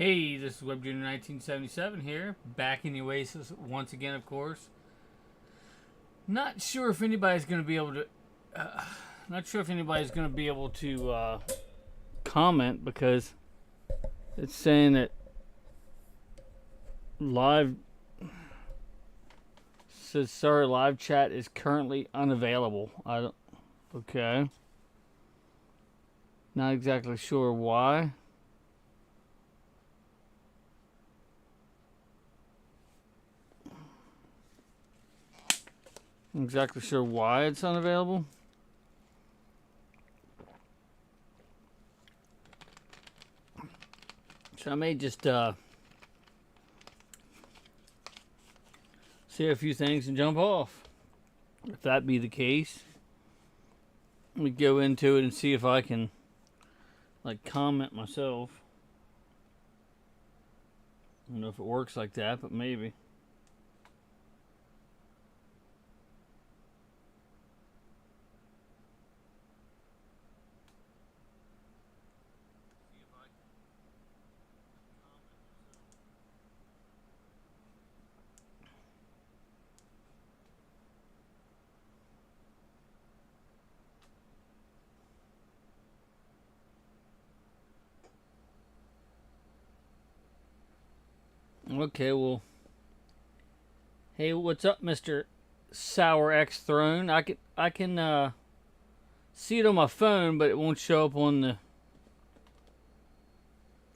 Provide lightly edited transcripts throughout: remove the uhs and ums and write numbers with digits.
Hey, this is WebJunior1977 here, back in the Oasis once again, of course. Not sure if anybody's going to be able to. Not sure if anybody's going to be able to comment because it's saying that live says sorry, live chat is currently unavailable. I don't. Okay. Not exactly sure why. I'm exactly sure why it's unavailable. So I may just say a few things and jump off. If that be the case, let me go into it and see if I can like comment myself. I don't know if it works like that, but maybe. Okay, well, hey, what's up, Mr. Sour X Throne? I can see it on my phone, but it won't show up on the.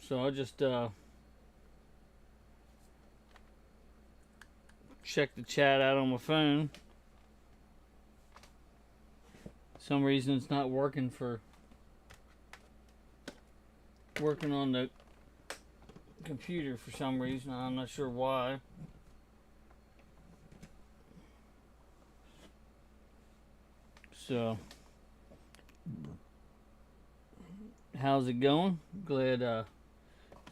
So I'll just check the chat out on my phone. Some reason it's not working on the computer for some reason. I'm not sure why. So, how's it going? Glad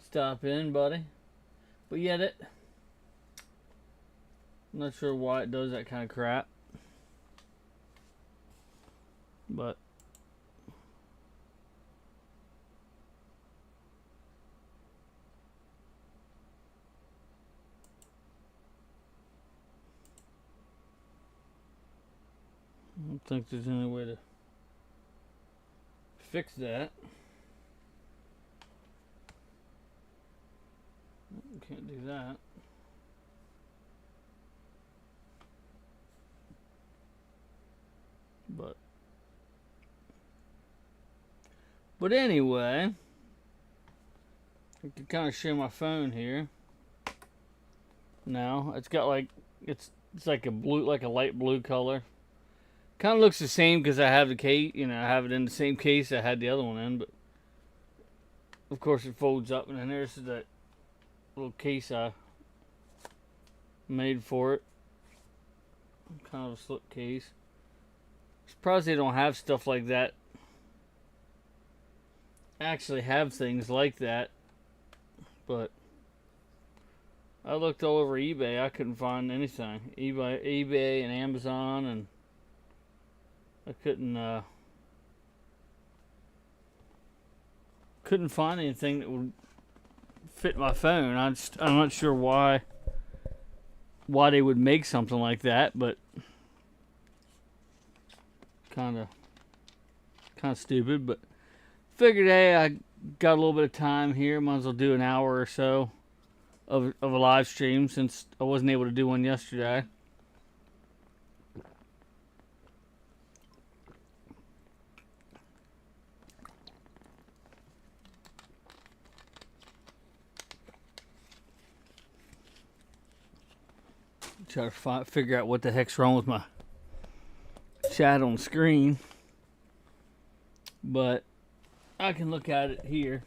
stop in, buddy. But yet I'm not sure why it does that kind of crap. But I don't think there's any way to fix that. Can't do that. But anyway, I can kind of show my phone here. Now it's got like it's like a blue, like a light blue color. Kind of looks the same because I have the case, I have it in the same case I had the other one in, but of course it folds up, and then there's that little case I made for it. Kind of a slip case. Surprised they don't have stuff like that. Actually have things like that, but I looked all over eBay. I couldn't find anything. eBay and Amazon, and I couldn't find anything that would fit my phone. I'm not sure why they would make something like that, but kind of stupid. But figured, hey, I got a little bit of time here. Might as well do an hour or so of a live stream since I wasn't able to do one yesterday. Try to figure out what the heck's wrong with my chat on the screen. But I can look at it here.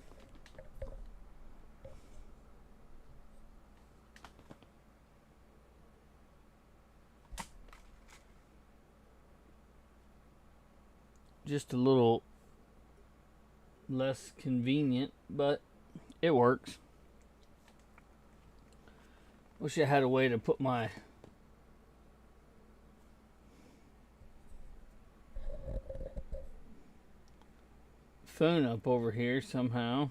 Just a little less convenient, but it works. Wish I had a way to put my phone up over here somehow.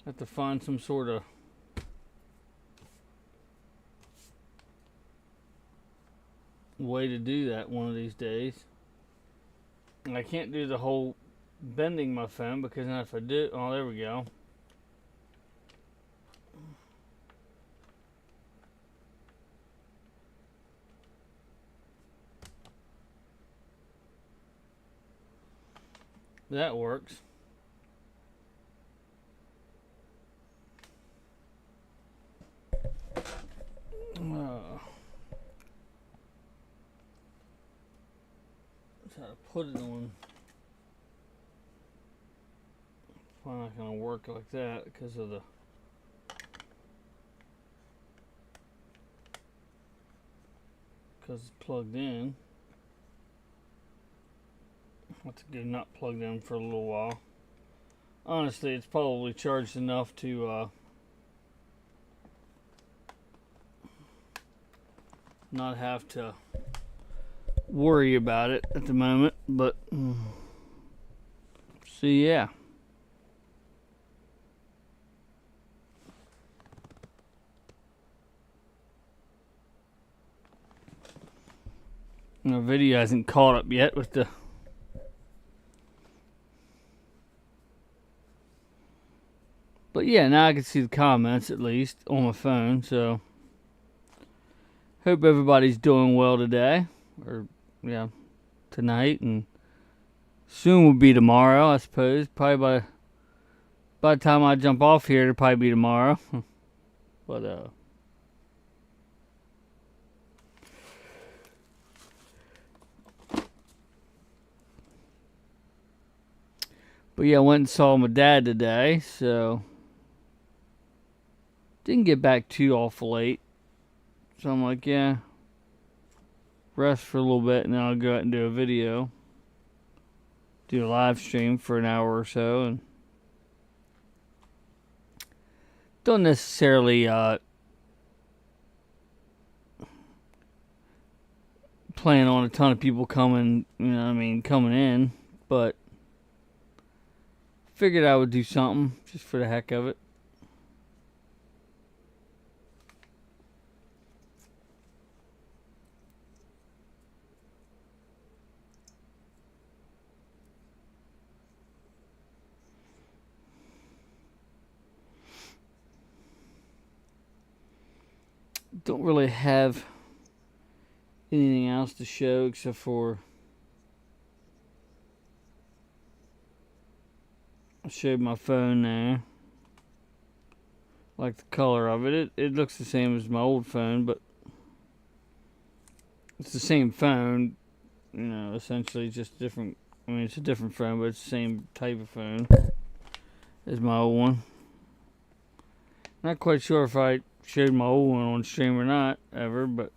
Have to find some sort of way to do that one of these days. And I can't do the whole bending my phone because then if I do, oh, there we go. That works. That's how to put it on. It's probably not going to work like that because of the it's plugged in. I'll have to get not plugged in for a little while. Honestly, it's probably charged enough to not have to worry about it at the moment, but so yeah. The video hasn't caught up yet with the but yeah, now I can see the comments at least on my phone, so hope everybody's doing well today, or yeah, tonight, and soon will be tomorrow, I suppose. Probably by the time I jump off here, it'll probably be tomorrow. But yeah, I went and saw my dad today, so didn't get back too awful late. So I'm like, yeah, rest for a little bit, and then I'll go out and do a video. Do a live stream for an hour or so, and don't necessarily plan on a ton of people coming, coming in, but figured I would do something just for the heck of it. Don't really have anything else to show except for I showed my phone there. Like the color of it. It looks the same as my old phone, but it's the same phone, essentially just different. It's a different phone, but it's the same type of phone as my old one. Not quite sure if I showed my old one on stream or not, ever, but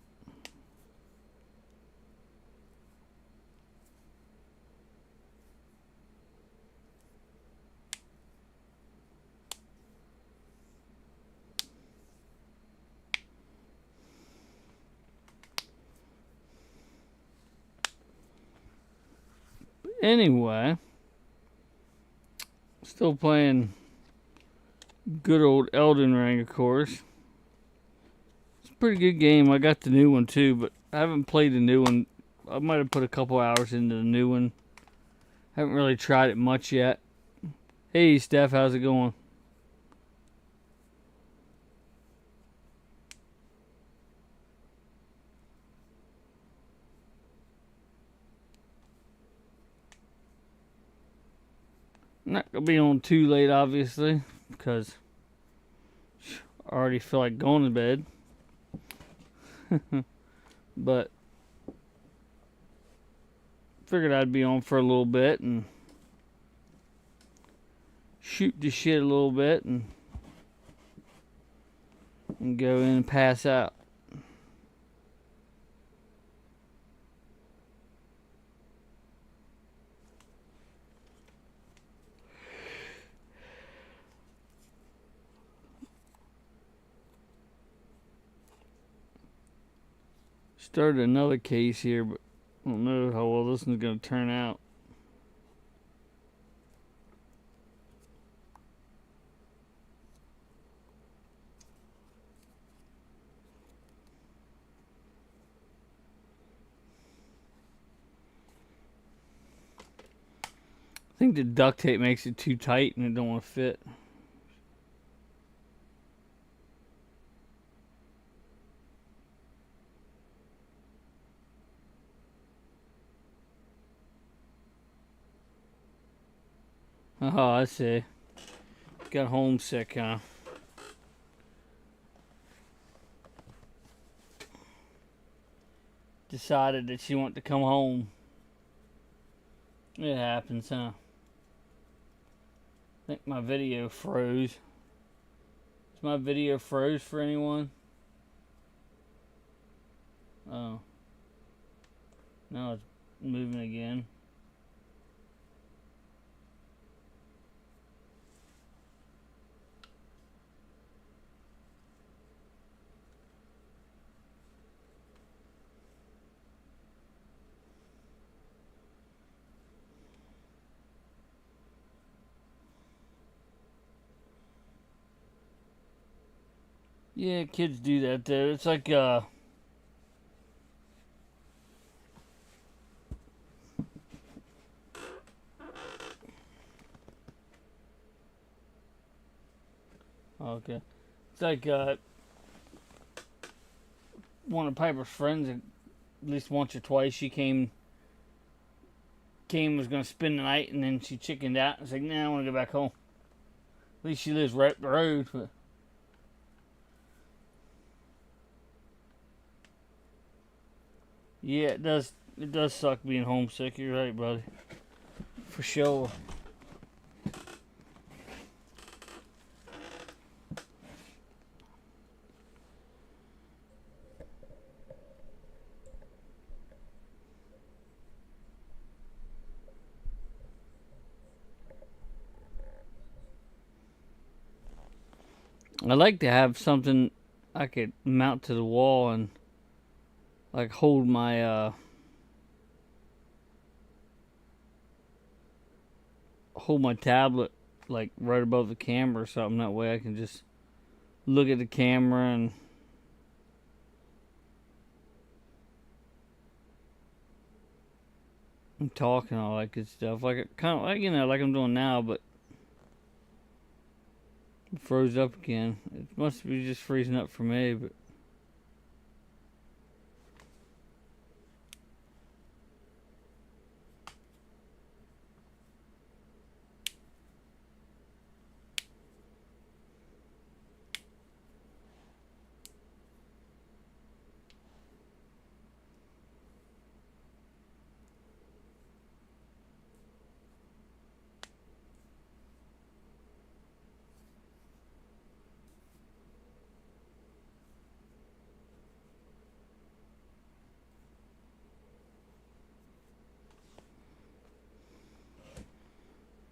anyway, still playing good old Elden Ring, of course. It's a pretty good game. I got the new one too, but I haven't played the new one. I might have put a couple hours into the new one. Haven't really tried it much yet. Hey, Steph, how's it going? I'm not gonna be on too late, obviously, because I already feel like going to bed. But figured I'd be on for a little bit and shoot the shit a little bit and go in and pass out. Started another case here, but I don't know how well this one's going to turn out. I think the duct tape makes it too tight and it don't want to fit. Oh, I see. Got homesick, huh? Decided that she wanted to come home. It happens, huh? I think my video froze. Is my video froze for anyone? Oh. Now it's moving again. Yeah, kids do that though. It's like okay. It's like one of Piper's friends, at least once or twice, she came was gonna spend the night, and then she chickened out and said, "Nah, I want to go back home." At least she lives right up the road. But yeah, it does. It does suck being homesick. You're right, buddy. For sure. I like to have something I could mount to the wall and like hold my tablet like right above the camera or something. That way I can just look at the camera and talk and all that good stuff. Like kind of like like I'm doing now, but it froze up again. It must be just freezing up for me, but.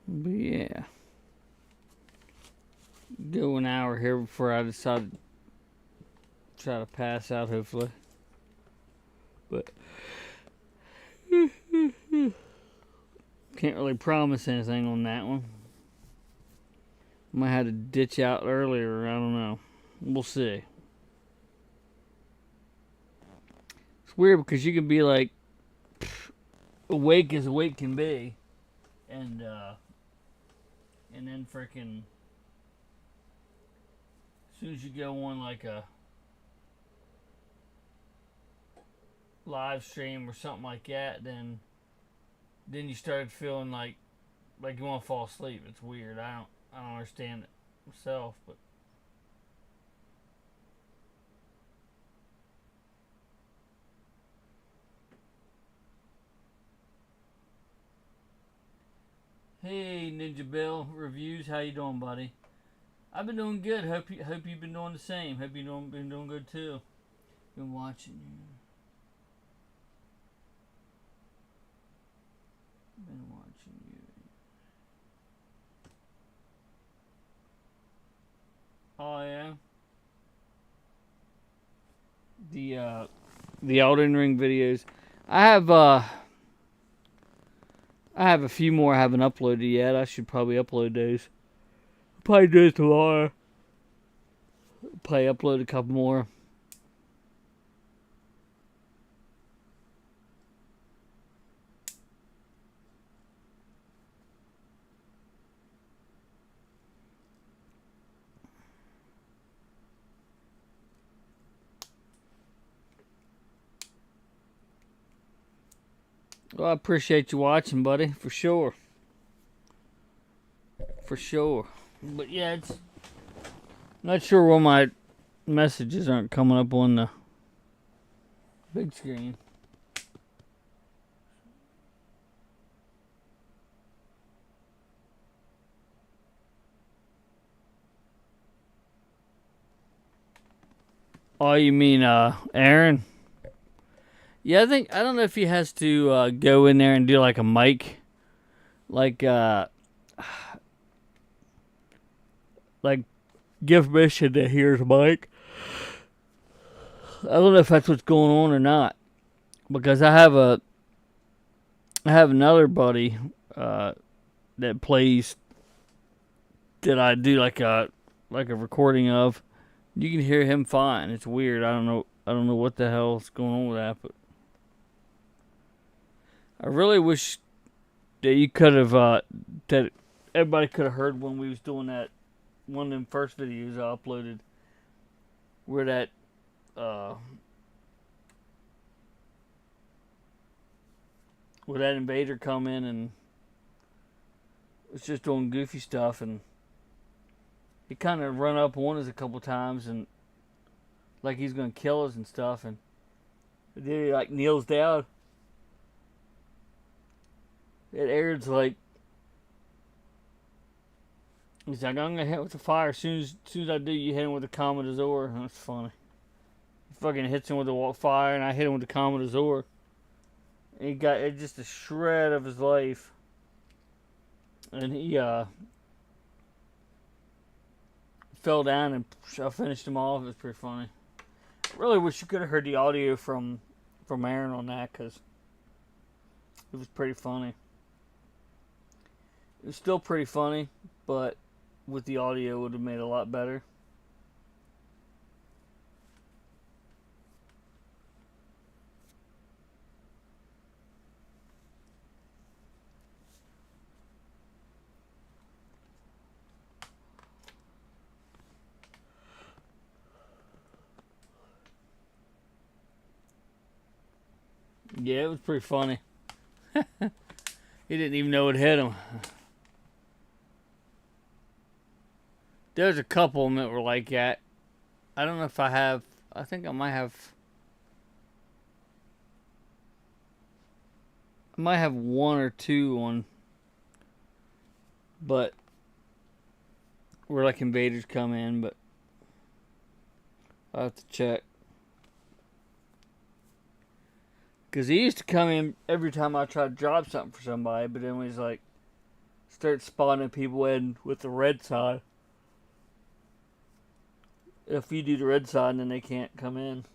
But yeah, go an hour here before I decide to try to pass out, hopefully. But can't really promise anything on that one. Might have to ditch out earlier. I don't know. We'll see. It's weird because you can be like awake as awake can be, and then freaking as soon as you go on like a live stream or something like that, then you start feeling like you want to fall asleep. It's weird. I don't understand it myself, but hey, Ninja Bill Reviews, how you doing, buddy? I've been doing good. Hope you've been doing the same. Hope you've been doing good too. Been watching you. Been watching you. Oh yeah. The Elden Ring videos. I have a few more I haven't uploaded yet. I should probably upload those. Probably do it tomorrow. Probably upload a couple more. Well, I appreciate you watching, buddy, for sure. For sure. But yeah, it's not sure why my messages aren't coming up on the big screen. Oh, you mean Aaron? Yeah, I don't know if he has to go in there and do like a mic, like like give permission to hear the mic. I don't know if that's what's going on or not, because I have another buddy that plays, that I do like a recording of. You can hear him fine. It's weird. I don't know what the hell's going on with that, but I really wish that you could have that everybody could have heard when we was doing that one of them first videos I uploaded, where that invader come in and was just doing goofy stuff, and he kind of run up on us a couple times and like he's gonna kill us and stuff, and then he like kneels down. And Aaron's like, he's like, I'm gonna hit with the fire as soon as I do. You hit him with the Commodore. That's funny. He fucking hits him with the fire, and I hit him with the Commodore. And he got just a shred of his life, and he fell down, and I finished him off. It was pretty funny. I really wish you could have heard the audio from Aaron on that, because it was pretty funny. It was still pretty funny, but with the audio it would have made it a lot better. Yeah, it was pretty funny. He didn't even know it hit him. There's a couple of them that were like that. I don't know if I have. I think I might have. I might have one or two on. But where like invaders come in, but I'll have to check. Because he used to come in every time I tried to drop something for somebody, but then he's like, start spawning people in with the red side. If you do the red side, then they can't come in.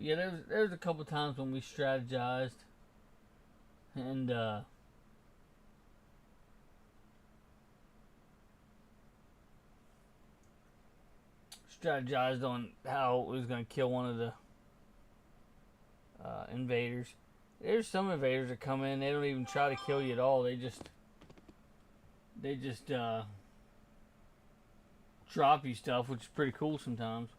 Yeah, there was a couple times when we strategized, and strategized on how it was going to kill one of the invaders. There's some invaders that come in, they don't even try to kill you at all. They just drop you stuff, which is pretty cool sometimes.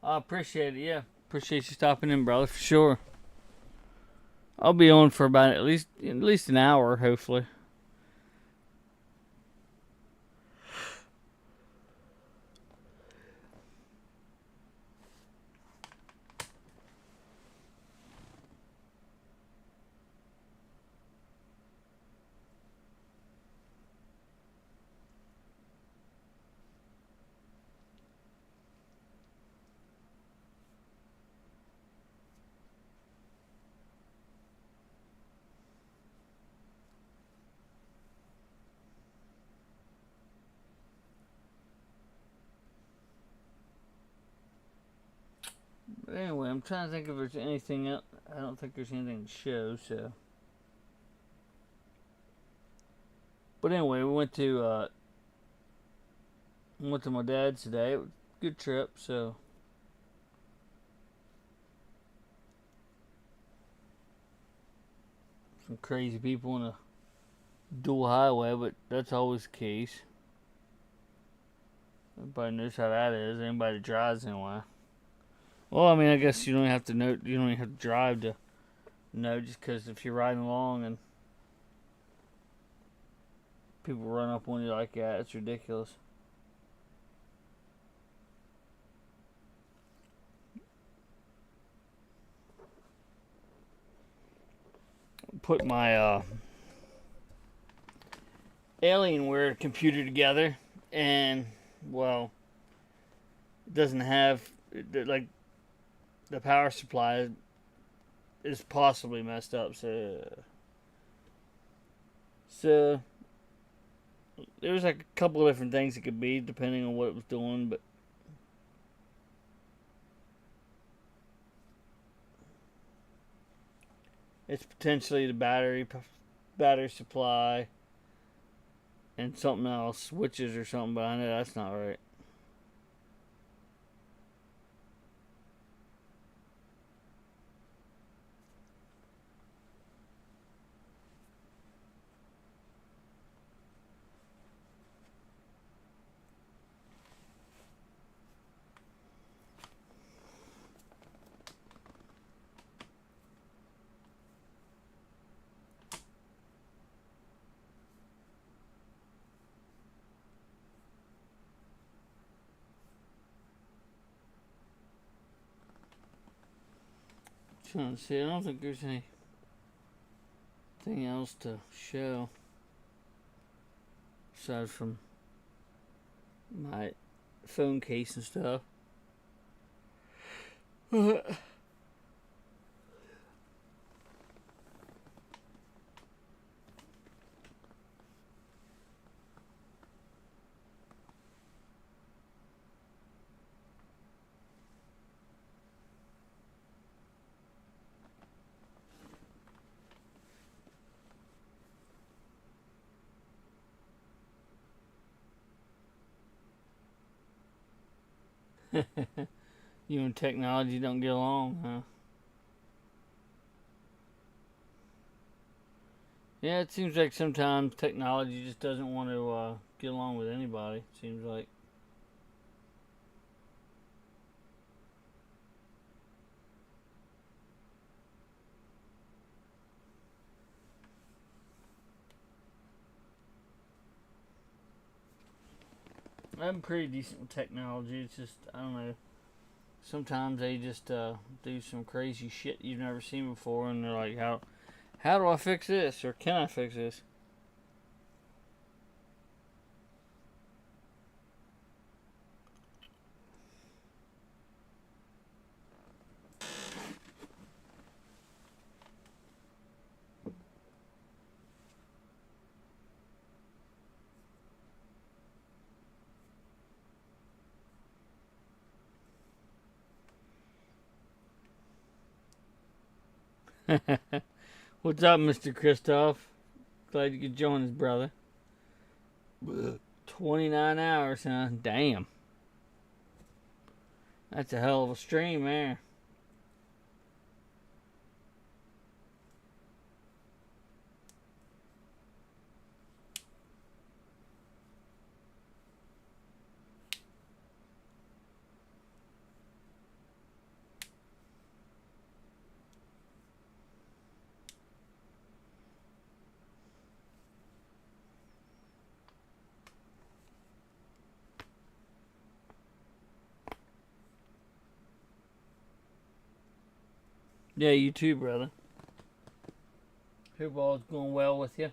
I appreciate it, yeah. Appreciate you stopping in, brother, for sure. I'll be on for about at least an hour, hopefully. But anyway, I'm trying to think if there's anything else. I don't think there's anything to show, so. But anyway, we went to my dad's today. It was a good trip, so. Some crazy people on a dual highway, but that's always the case. Everybody knows how that is. Anybody that drives anyway. Well, I mean, I guess you don't have to know. You don't even have to drive to know. Just because if you're riding along and people run up on you like that, it's ridiculous. Put my Alienware computer together, and well, it doesn't have like the power supply is possibly messed up. So there was like a couple of different things it could be depending on what it was doing, but it's potentially the battery supply and something else, switches or something behind it. That's not right. Trying to see. I don't think there's anything else to show aside from my phone case and stuff. You and technology don't get along, huh? Yeah, it seems like sometimes technology just doesn't want to get along with anybody. It seems like. I'm pretty decent with technology. It's just, I don't know. Sometimes they just do some crazy shit you've never seen before, and they're like, how do I fix this? Or can I fix this? What's up, Mr. Christoph? Glad you could join us, brother. 29 hours, huh? Damn. That's a hell of a stream there. Yeah, you too, brother. Hope all's going well with you.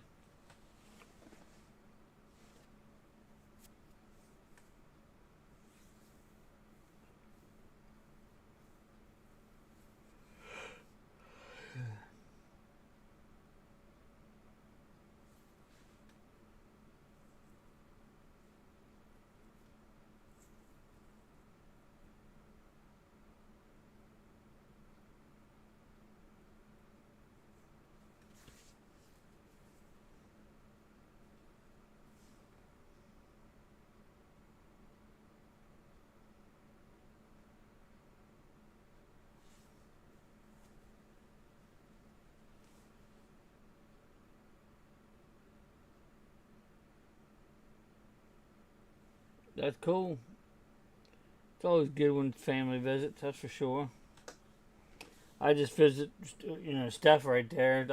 That's cool. It's always good when family visits, that's for sure. I just visit, you know, Steph right there.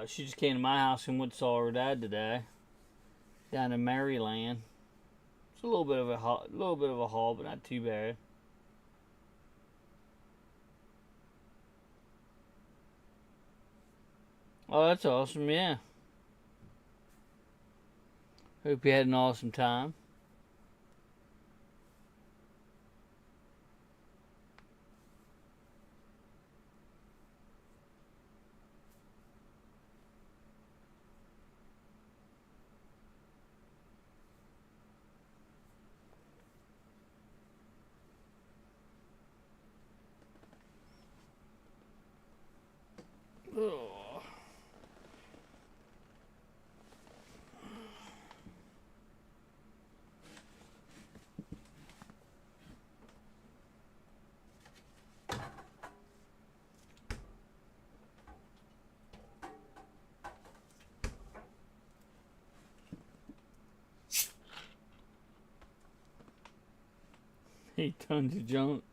She just came to my house and went and saw her dad today, down in Maryland. It's a little bit of a haul, but not too bad. Oh, that's awesome, yeah. Hope you had an awesome time. Oh. Hey, tons of junk.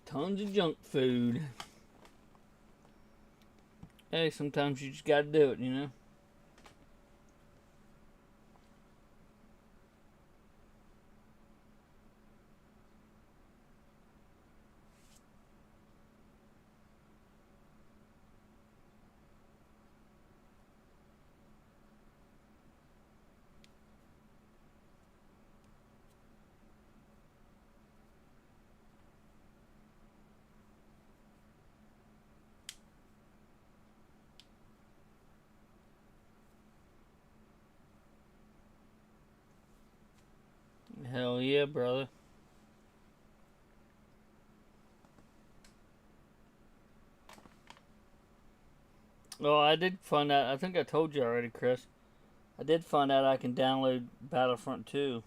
Tons of junk food. Hey, sometimes you just gotta do it, you know? Hell yeah, brother. Oh, I did find out. I think I told you already, Chris. I did find out I can download Battlefront 2.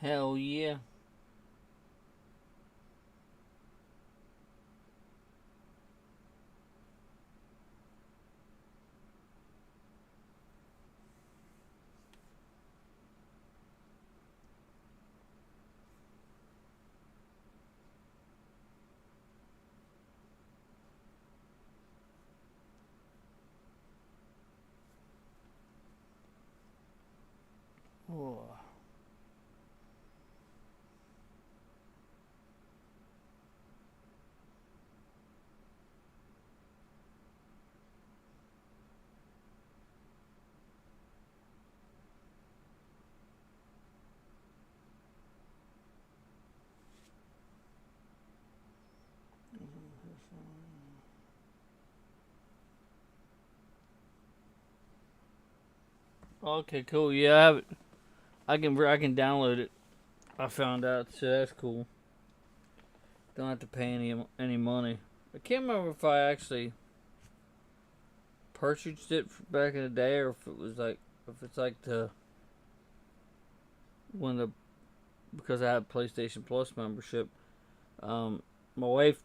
Hell yeah. Oh. Okay, cool. Yeah, I have it. I can download it. I found out, so that's cool. Don't have to pay any money. I can't remember if I actually purchased it back in the day, or if it was like, if it's like the when the because I have PlayStation Plus membership. My wife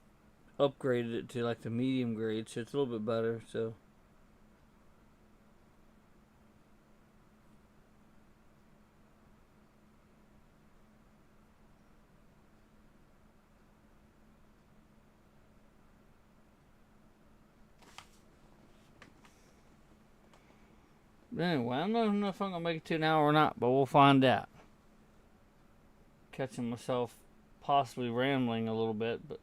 upgraded it to like the medium grade, so it's a little bit better. So. Anyway, I don't know if I'm gonna make it to an hour or not, but we'll find out. Catching myself possibly rambling a little bit, but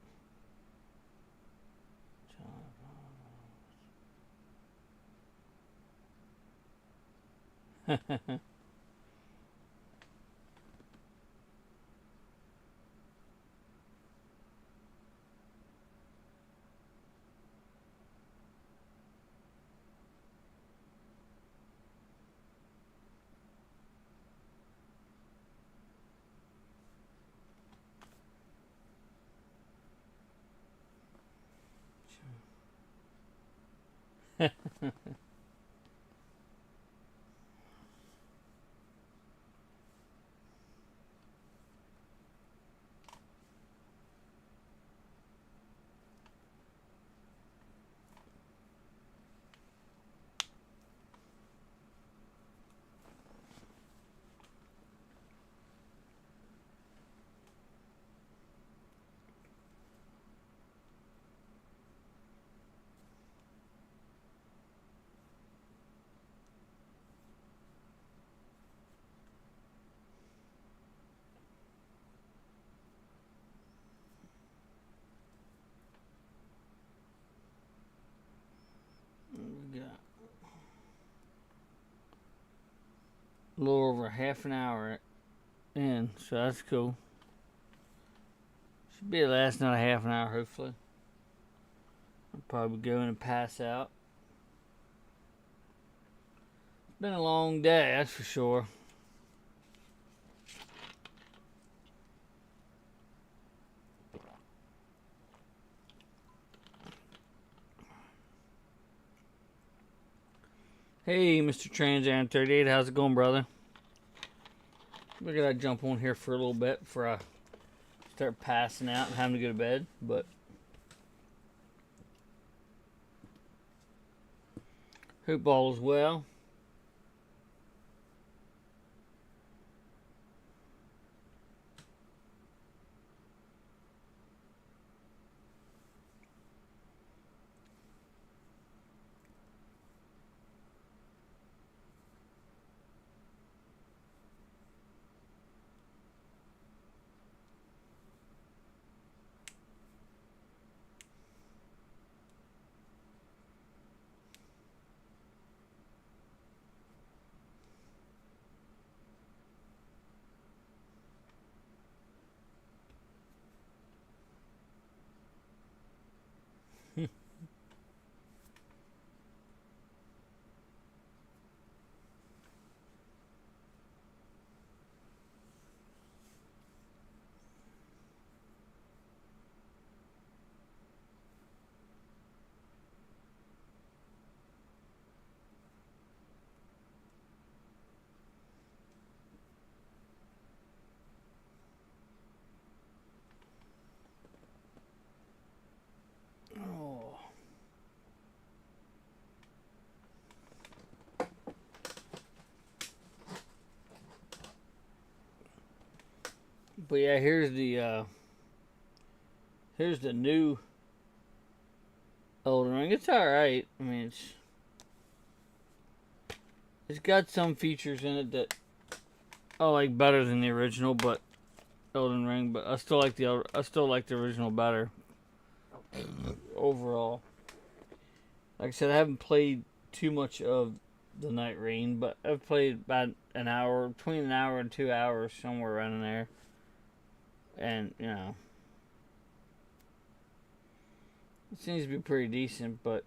We got a little over half an hour in, so that's cool. Should be lasting another half an hour, hopefully. I'll probably go in and pass out. It's been a long day, that's for sure. Hey, Mr. transaaron 38, how's it going, brother? We're gonna jump on here for a little bit before I start passing out and having to go to bed, but hope all is well. But yeah, here's the new Elden Ring. It's alright. I mean, it's got some features in it that I like better than the original, but Elden Ring. But I still like the original better overall. Like I said, I haven't played too much of the Night Rain, but I've played about an hour, between an hour and 2 hours, somewhere around in there. And, you know, it seems to be pretty decent, but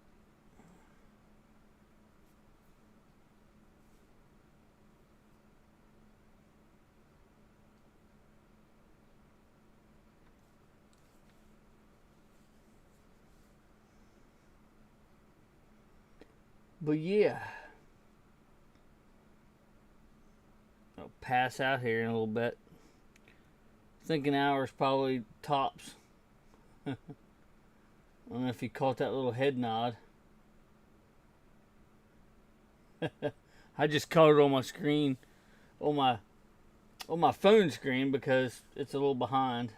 yeah. I'll pass out here in a little bit. I think an hour is probably tops. I don't know if you caught that little head nod. I just caught it on my screen, on my phone screen, because it's a little behind.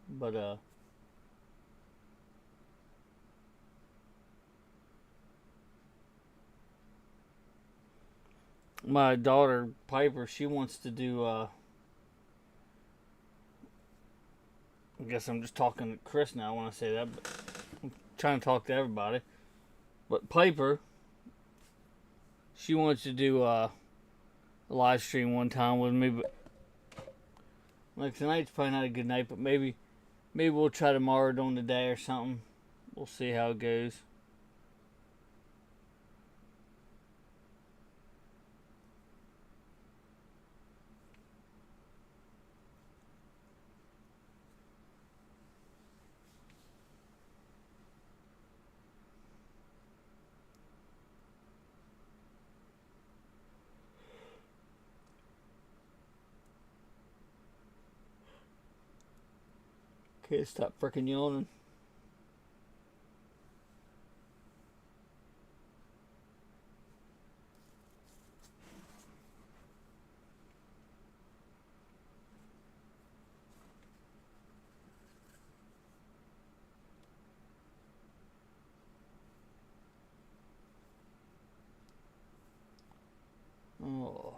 But my daughter Piper, she wants to do I guess I'm just talking to Chris now when I say that, but I'm trying to talk to everybody. But Piper, she wants to do a live stream one time with me, but like tonight's probably not a good night, but maybe we'll try tomorrow during the day or something. We'll see how it goes. Can't stop freaking yawning. Oh.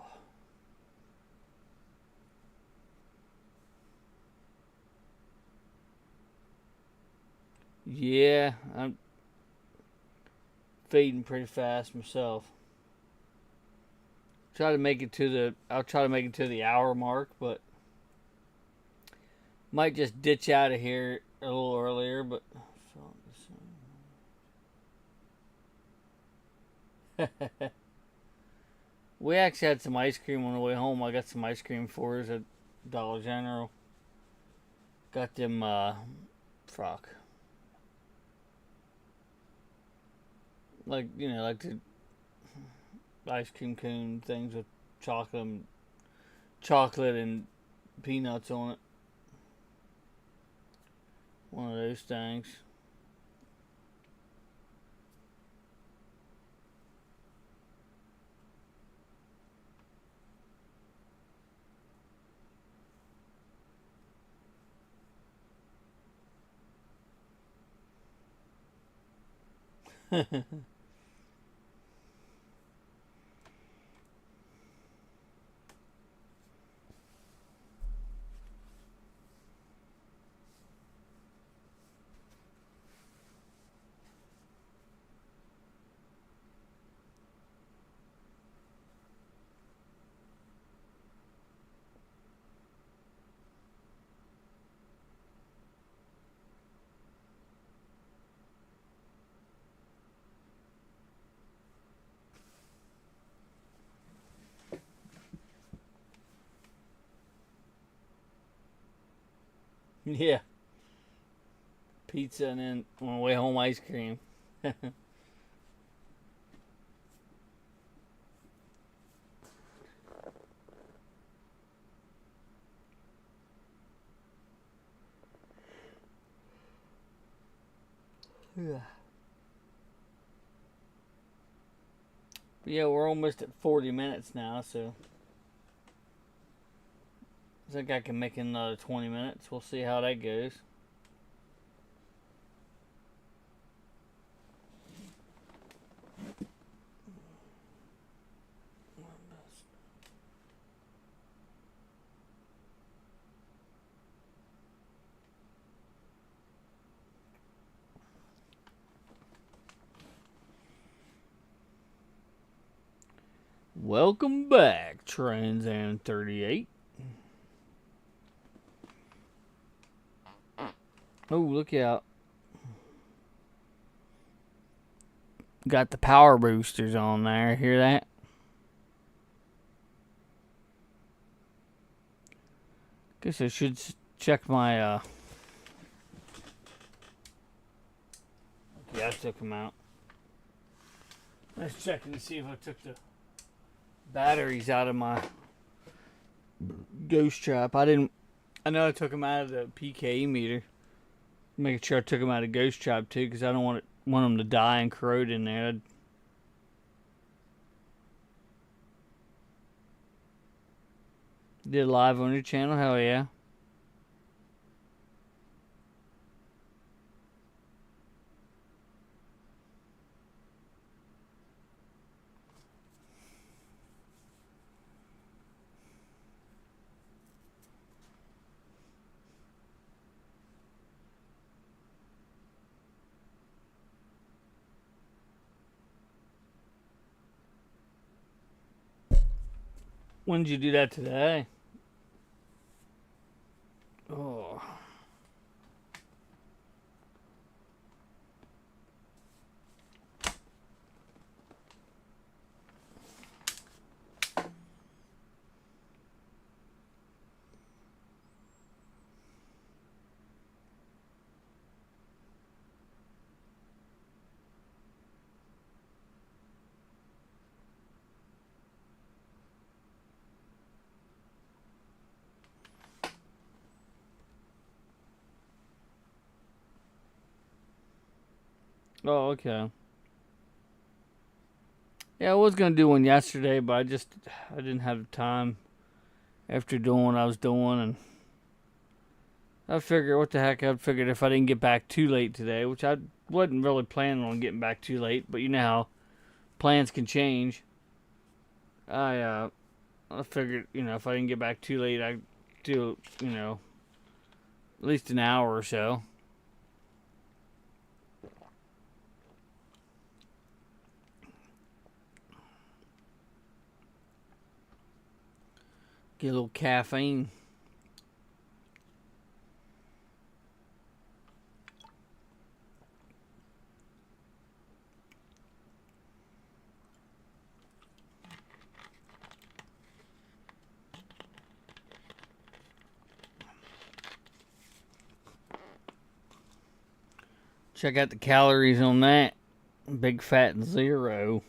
Yeah, I'm fading pretty fast myself. I'll try to make it to the hour mark, but might just ditch out of here a little earlier, but we actually had some ice cream on the way home. I got some ice cream for us at Dollar General. Got them like the ice cream cone things with chocolate and peanuts on it. One of those things. Yeah. Pizza and then on the way home ice cream. Yeah. Yeah, we're almost at 40 minutes now, so I think I can make another 20 minutes. We'll see how that goes. Welcome back, transaaron 38. Oh, look out. Got the power boosters on there. Hear that? Guess I should check my, yeah, I took them out. Let's check and see if I took the batteries out of my ghost trap. I know I took them out of the PKE meter. Making sure I took them out of ghost trap too, because I don't want them to die and corrode in there. Did live on your channel? Hell yeah. When did you do that today? Oh. Oh, okay. Yeah, I was gonna do one yesterday, but I didn't have the time after doing what I was doing, and I figured, what the heck, I figured if I didn't get back too late today, which I wasn't really planning on getting back too late, but you know how plans can change. I figured, if I didn't get back too late, I'd do, at least an hour or so. Get a little caffeine. Check out the calories on that. Big fat 0.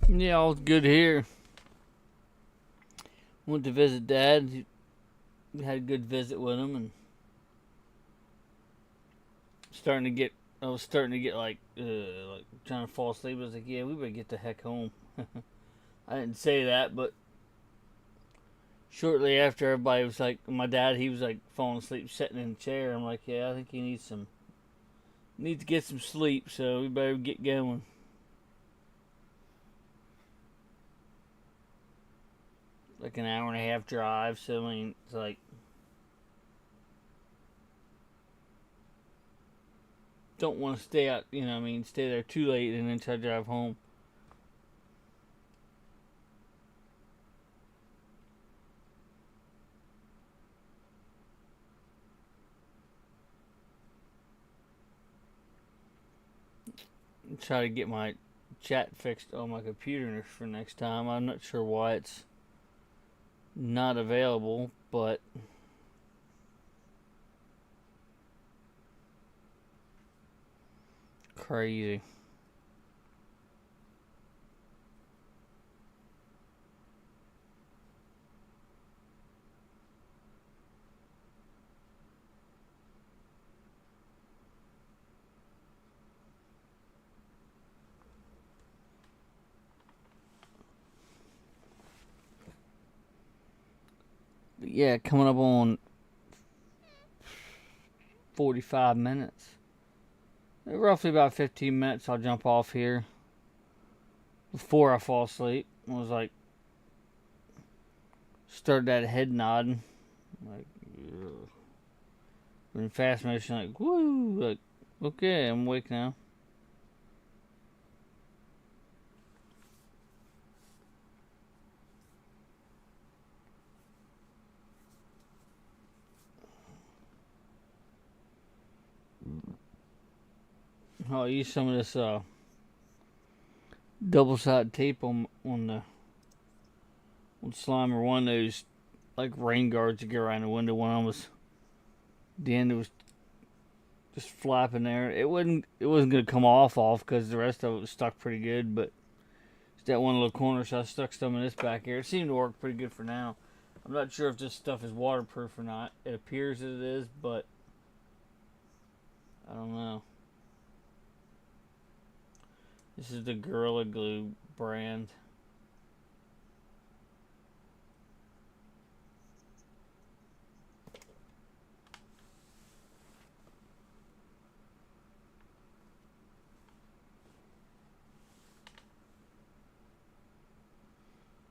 Yeah, all's good here. Went to visit Dad. We had a good visit with him, and I was starting to get like trying to fall asleep. I was like, yeah, we better get the heck home. I didn't say that, but shortly after, everybody was like, my dad, he was like falling asleep, sitting in the chair. I'm like, yeah, I think he needs to get some sleep, so we better get going. Like an hour and a half drive, so I mean, it's like, don't want to stay out, stay there too late and then try to drive home. Try to get my chat fixed on my computer for next time. I'm not sure why it's not available, but crazy. But yeah, coming up on 45 minutes. Roughly about 15 minutes, I'll jump off here. Before I fall asleep, I was like, started that head nodding. Like, in fast motion, like, woo! Like, okay, I'm awake now. I'll use some of this double-sided tape on slime, or one of those like rain guards you get around the window. One was the end, it was just flapping there. It wasn't gonna come off because the rest of it was stuck pretty good, but it's that one little corner, so I stuck some of this back here. It seemed to work pretty good for now. I'm not sure if this stuff is waterproof or not. It appears that it is, but I don't know. This is the Gorilla Glue brand.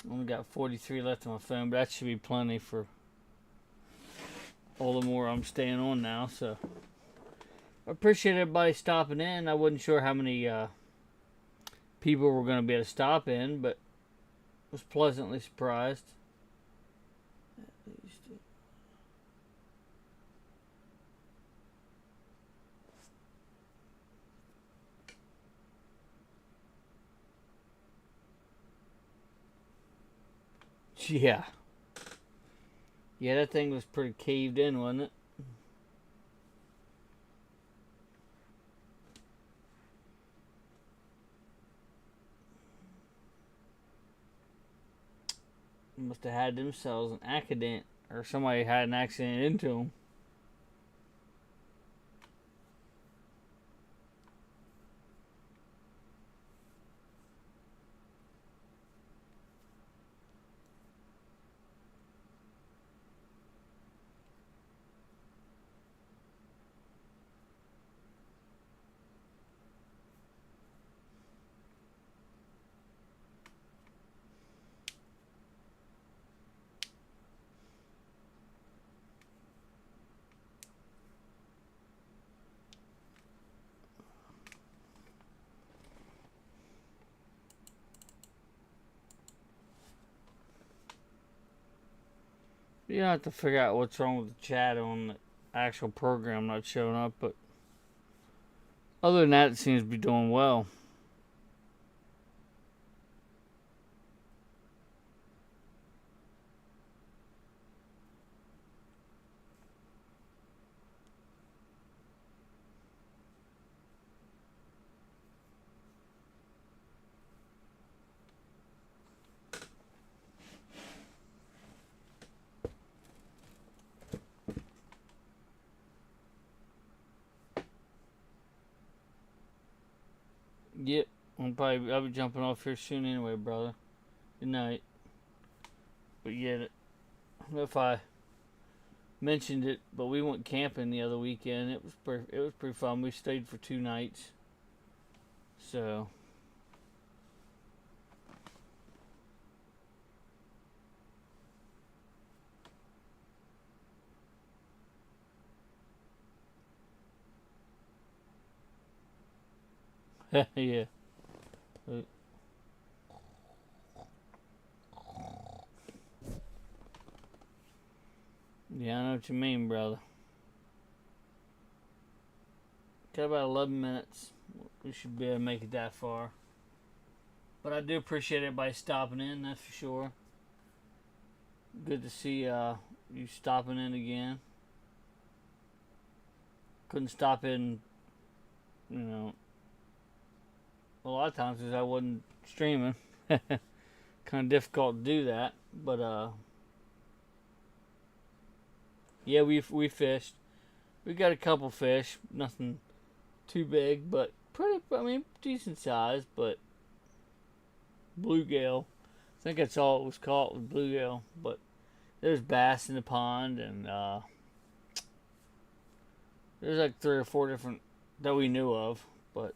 Only got 43 left on my phone, but that should be plenty for all the more I'm staying on now. So I appreciate everybody stopping in. I wasn't sure how many people were going to be able to stop in, but was pleasantly surprised. Yeah. Yeah, that thing was pretty caved in, wasn't it? Must have had themselves an accident, or somebody had an accident into them. You have to figure out what's wrong with the chat on the actual program not showing up, but other than that, it seems to be doing well. Yep, I'll be jumping off here soon anyway, brother. Good night. But yeah, I don't know if I mentioned it, but we went camping the other weekend. It was pretty fun. We stayed for 2 nights. So yeah. Yeah, I know what you mean, brother. Got about 11 minutes. We should be able to make it that far. But I do appreciate everybody stopping in, that's for sure. Good to see you stopping in again. Couldn't stop in, you know, a lot of times because I wasn't streaming. Kind of difficult to do that. But, yeah, we fished. We got a couple fish. Nothing too big, but decent size, but bluegill. I think that's all it was caught, was bluegill. But there's bass in the pond, and there's like 3 or 4 different that we knew of, but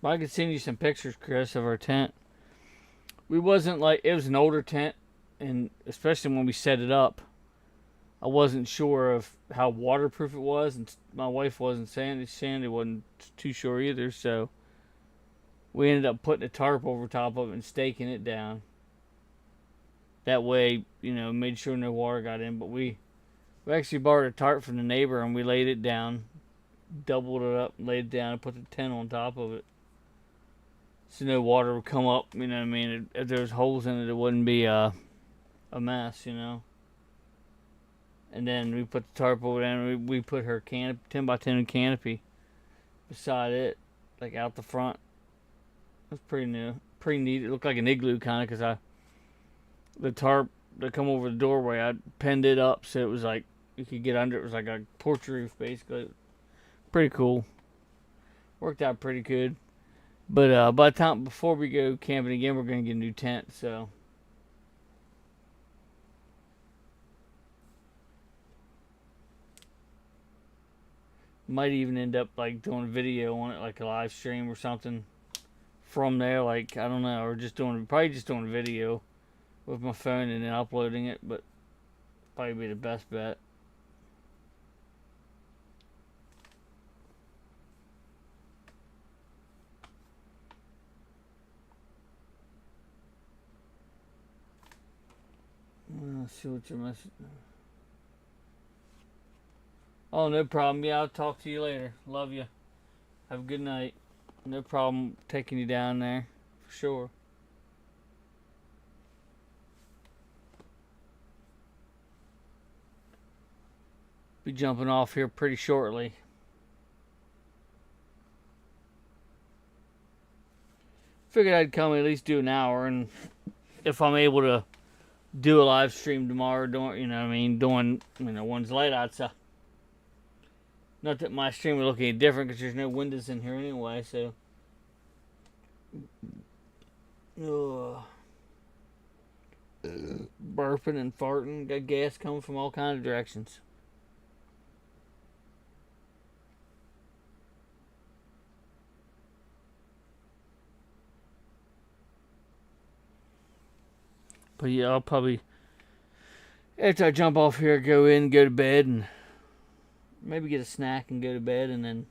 I could send you some pictures, Chris, of our tent. We wasn't like, it was an older tent, and especially when we set it up, I wasn't sure of how waterproof it was, and my wife wasn't saying it. Sandy wasn't too sure either, so we ended up putting a tarp over top of it and staking it down. That way, made sure no water got in. But we actually borrowed a tarp from the neighbor, and we laid it down, doubled it up, laid it down, and put the tent on top of it. So no water would come up, you know what I mean? If there was holes in it, it wouldn't be a mess, And then we put the tarp over there, and we put her 10 by 10 canopy beside it, like out the front. It was pretty neat. It looked like an igloo kind of, because the tarp that come over the doorway, I pinned it up so it was like you could get under. It was like a porch roof, basically. Pretty cool. Worked out pretty good. But by the time before we go camping again, we're gonna get a new tent. So might even end up like doing a video on it, like a live stream or something from there. Like, I don't know, or probably just doing a video with my phone and then uploading it. But probably be the best bet. Let's see what your message. Oh, no problem. Yeah, I'll talk to you later. Love you. Have a good night. No problem taking you down there. For sure. Be jumping off here pretty shortly. Figured I'd come at least do an hour, and if I'm able to do a live stream tomorrow, doing, you know what I mean, doing, you know, one's late out, so. Not that my stream will look any different because there's no windows in here anyway, so. Ugh. Burping and farting. Got gas coming from all kinds of directions. But yeah, I'll probably, after I jump off here, go in, go to bed, and maybe get a snack and go to bed, and then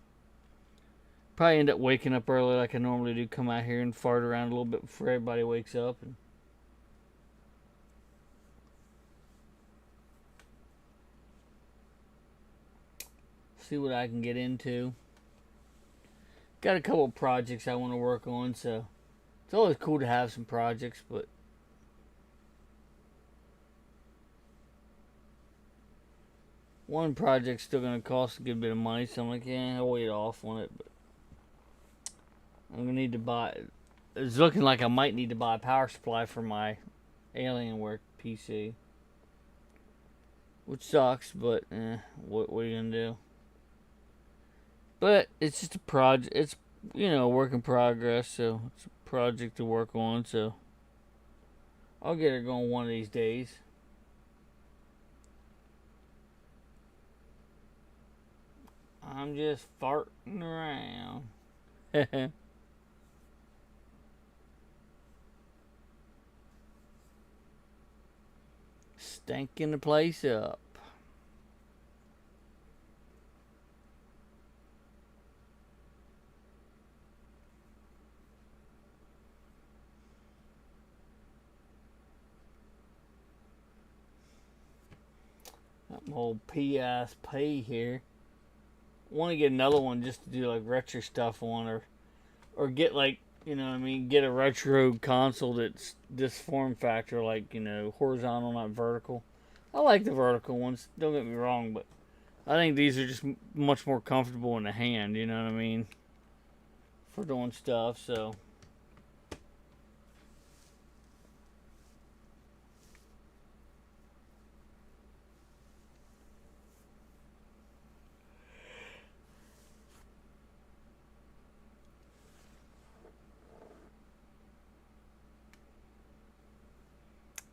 probably end up waking up early like I normally do. Come out here and fart around a little bit before everybody wakes up. And see what I can get into. Got a couple projects I want to work on, so it's always cool to have some projects, but one project's still going to cost a good bit of money, so I'm like, yeah, I'll wait off on it. But I'm going to need to buy. It's looking like I might need to buy a power supply for my Alienware PC, which sucks, but what are you going to do? But it's just a project. It's, you know, a work in progress, so it's a project to work on, so I'll get her going one of these days. I'm just farting around. Stinking the place up. Got my old PSP here. Want to get another one just to do like retro stuff on, or get like, you know what I mean, get a retro console that's this form factor, like, you know, horizontal, not vertical. I like the vertical ones, don't get me wrong, but I think these are just much more comfortable in the hand, you know what I mean, for doing stuff, so.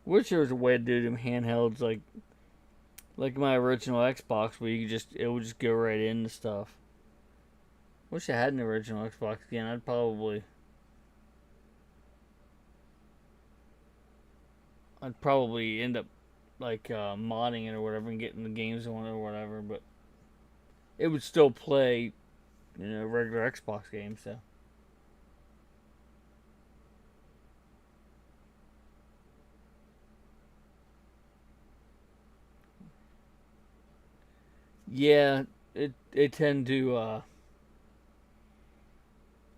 Wish there was a way to do them handhelds like my original Xbox, where you could it would just go right into stuff. Wish I had an original Xbox again. I'd probably end up like modding it or whatever and getting the games on it or whatever, but it would still play, you know, regular Xbox games, so. Yeah, it tend to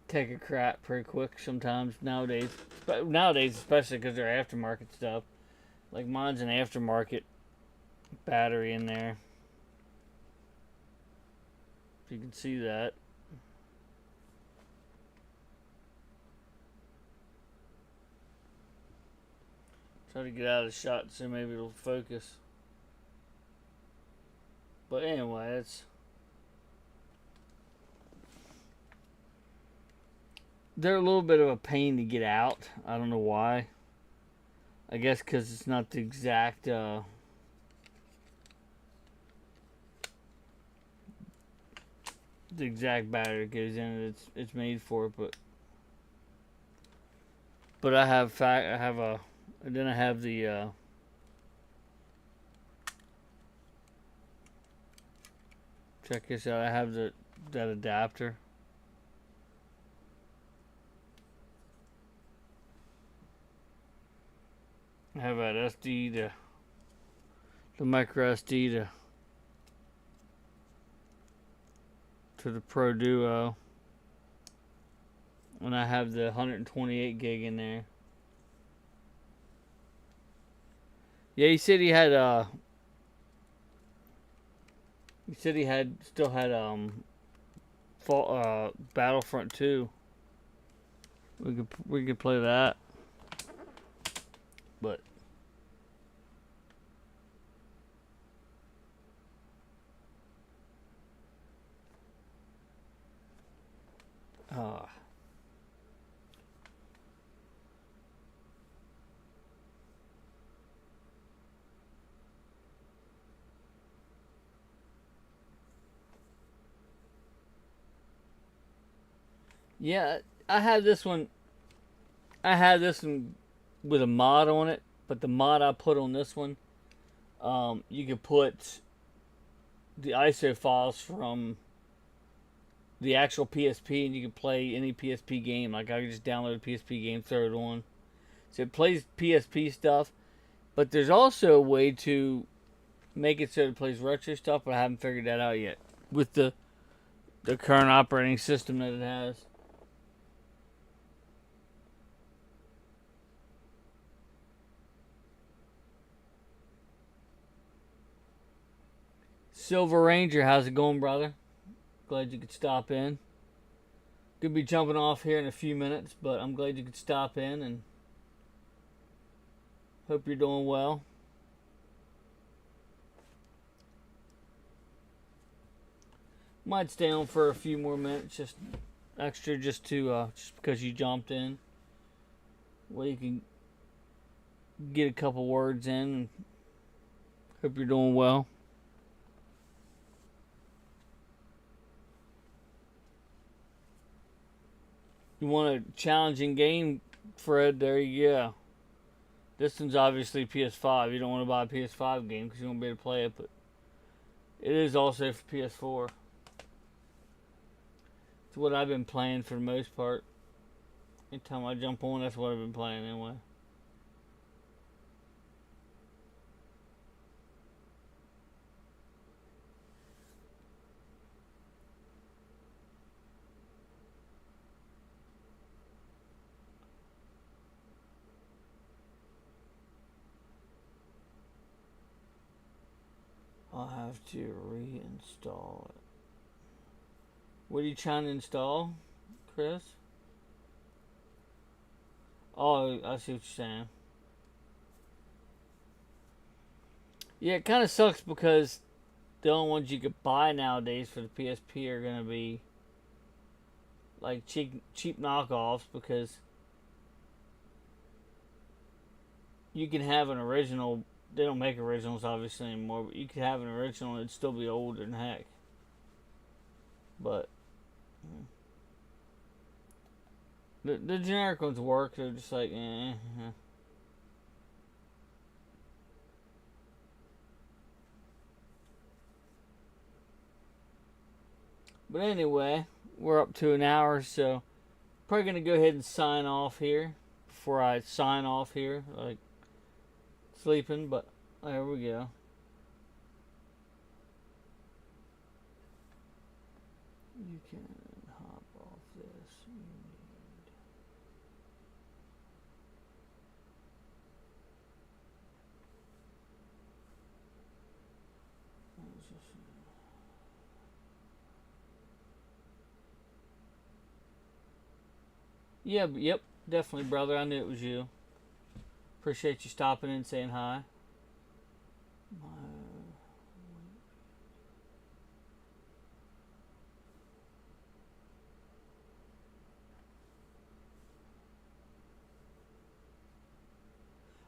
take a crap pretty quick sometimes nowadays. But nowadays, especially because they're aftermarket stuff. Like mine's an aftermarket battery in there. If you can see that. Try to get out of the shot so maybe it'll focus. But anyway, they're a little bit of a pain to get out. I don't know why. I guess because it's not the exact battery that goes in it. It's made for it, but I have the check this out. I have that adapter. I have that SD to the micro SD to the Pro Duo. And I have the 128 gig in there. Yeah, he said he had still had Battlefront 2. We could play that. But yeah, I had this one with a mod on it, but the mod I put on this one, you could put the ISO files from the actual PSP, and you can play any PSP game. Like, I could just download a PSP game, throw it on. So it plays PSP stuff, but there's also a way to make it so it plays retro stuff, but I haven't figured that out yet with the current operating system that it has. Silver Ranger, how's it going, brother? Glad you could stop in. Could be jumping off here in a few minutes, but I'm glad you could stop in and hope you're doing well. Might stay on for a few more minutes, just extra, just because you jumped in. Well, you can get a couple words in. And hope you're doing well. You want a challenging game, Fred? There you go. This one's obviously PS5. You don't want to buy a PS5 game because you won't be able to play it, but it is also for PS4. It's what I've been playing for the most part. Anytime I jump on, that's what I've been playing anyway. I'll have to reinstall it. What are you trying to install, Chris? Oh, I see what you're saying. Yeah, it kind of sucks because the only ones you could buy nowadays for the PSP are going to be like cheap knockoffs, because you can have an original. They don't make originals obviously anymore, but you could have an original and it'd still be older than heck. But the generic ones work. They're just like, eh. But anyway, we're up to an hour, so probably gonna go ahead and sign off here before I sign off here, like sleeping. But there we go. You can hop off this. You need. Yeah, yep, definitely, brother. I knew it was you. Appreciate you stopping in and saying hi.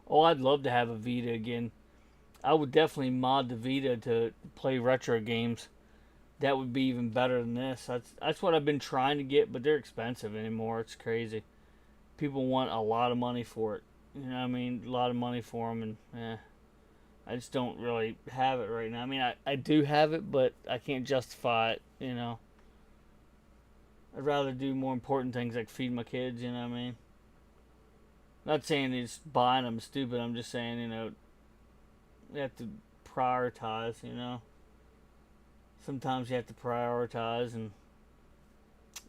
Oh, I'd love to have a Vita again. I would definitely mod the Vita to play retro games. That would be even better than this. That's what I've been trying to get, but they're expensive anymore. It's crazy. People want a lot of money for it. You know what I mean? A lot of money for them, and I just don't really have it right now. I mean, I do have it, but I can't justify it, you know. I'd rather do more important things like feed my kids, you know what I mean? Not saying it's buying them stupid. I'm just saying, you know, you have to prioritize, you know. Sometimes you have to prioritize, and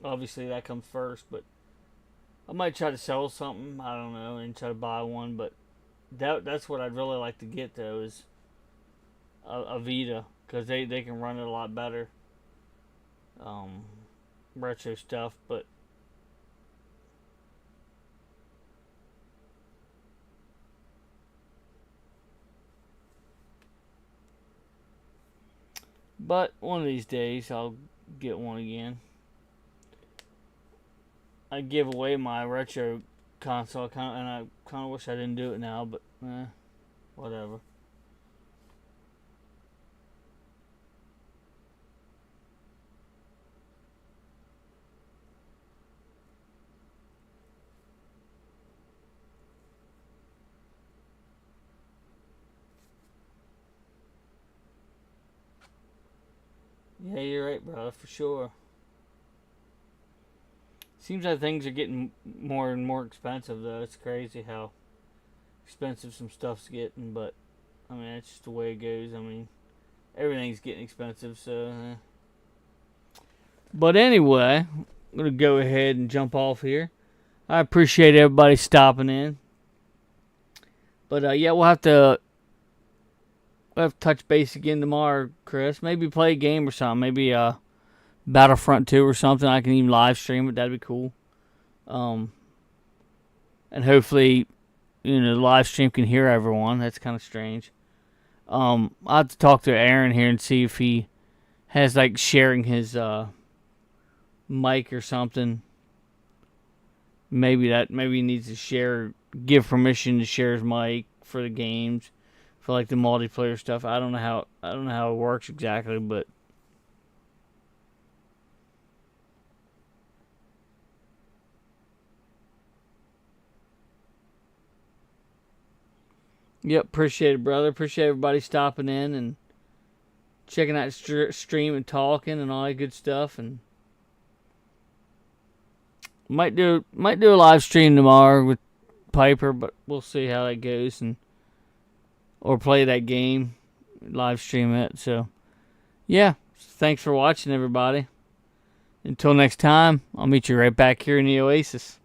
obviously that comes first, but I might try to sell something, I don't know, and try to buy one, but that's what I'd really like to get, though, is a Vita, because they can run it a lot better. Retro stuff, but one of these days I'll get one again. I give away my retro console, and I kind of wish I didn't do it now, but whatever. Yeah, you're right, brother, for sure. Seems like things are getting more and more expensive, though. It's crazy how expensive some stuff's getting, but I mean, that's just the way it goes. I mean, everything's getting expensive, so. But anyway, I'm gonna go ahead and jump off here. I appreciate everybody stopping in. But yeah, we'll have to touch base again tomorrow, Chris. Maybe play a game or something. Maybe Battlefront 2 or something. I can even live stream it. That'd be cool. And hopefully, the live stream can hear everyone. That's kind of strange. I'll have to talk to Aaron here and see if he has, like, sharing his mic or something. Maybe he needs to give permission to share his mic for the games, for like the multiplayer stuff. I don't know how it works exactly, but yep, appreciate it, brother. Appreciate everybody stopping in and checking out the stream and talking and all that good stuff. And might do a live stream tomorrow with Piper, but we'll see how that goes, or play that game, live stream it. So yeah, thanks for watching, everybody. Until next time, I'll meet you right back here in the Oasis.